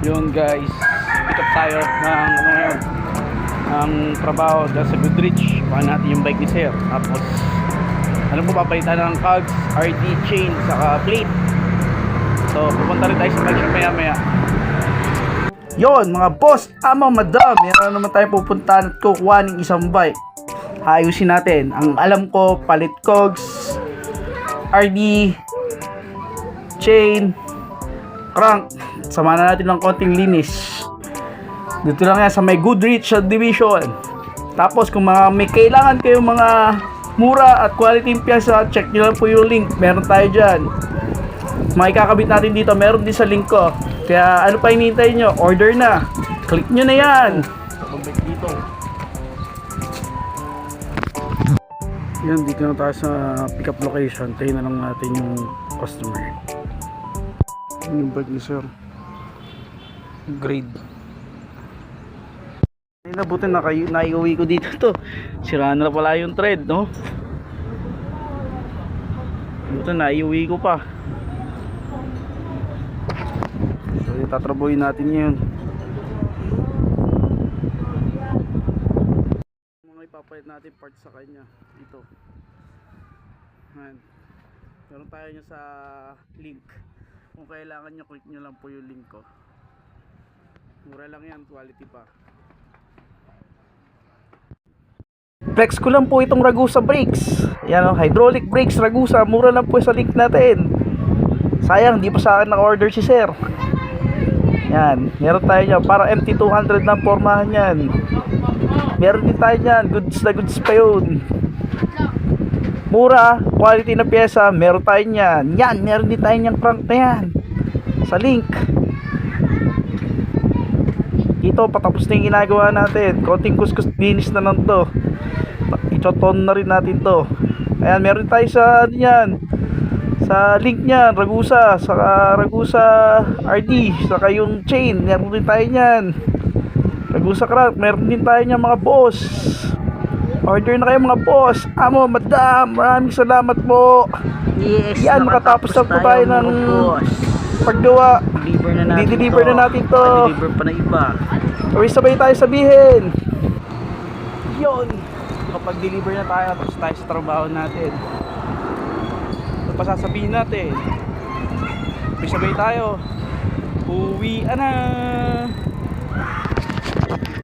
Yun guys, pick up tayo ng ano ngayon, ang trabaho dahil sa Goodrich. Baka natin yung bike ni Sir. Tapos ano po, papalitan ng cogs, RD chain, saka plate. So pupunta rin tayo sa bike shop maya maya. Yon mga boss, ama madam, meron naman tayo pupuntahan at kukuha ng isang bike. Ayusin natin. Ang alam ko, palit cogs, RD chain, crank. Sama na natin ng konting linis. Dito lang yan sa may Goodrich Division. Tapos kung may kailangan kayong mga mura at quality yung pyesa, check nyo lang po yung link. Meron tayo dyan. Makikakabit natin dito. Meron din sa link ko. Kaya ano pa hinihintay nyo? Order na. Click nyo na yan. Pagbalik dito. Yan, dito na tayo sa pick up location. Tayo na lang natin yung customer. Yung bag ni Sir. Grade. Ay, nabuti na naiuwi ko dito to. Sira na pala yung thread, no? Buti naiuwi ko pa. So tatrabuhin natin yun. Mga ipapalit natin parts sa kanya dito. Ayan. Meron tayo nyo sa link. Kung kailangan nyo, click nyo lang po yung link ko. Mura lang yan, quality pa. Flex ko lang po itong Ragusa brakes. Yan o, hydraulic brakes Ragusa. Mura lang po sa link natin. Sayang, di pa sa akin naka-order si Sir. Yan, meron tayo nyan. Para MT200 ng formahan yan. Meron din tayo nyan. Goods na goods pa yun. Mura, quality na pyesa. Meron tayo nyan. Yan, meron din tayo nyan crank na yan. Sa link. Ito, patapos na yung ginagawa natin. Konting kuskus dinis na lang to. Ichoton na rin natin to. Ayan, meron tayo sa ano yan, sa link niyan, Ragusa, saka Ragusa RD, saka yung chain, meron din tayo niyan. Ragusa crank, meron din tayo niyan mga boss. Order na kayo mga boss. Amo, madam, maraming salamat po. Yes, yan, makatapos na po tayo ng paggawa. Deliver na natin to. Deliver pa na iba. Sabay tayo sabihin. Yun, kapag deliver na tayo, tapos tayo sa trabaho natin. Ano pa sasabihin natin? Sabay tayo. Uwi na.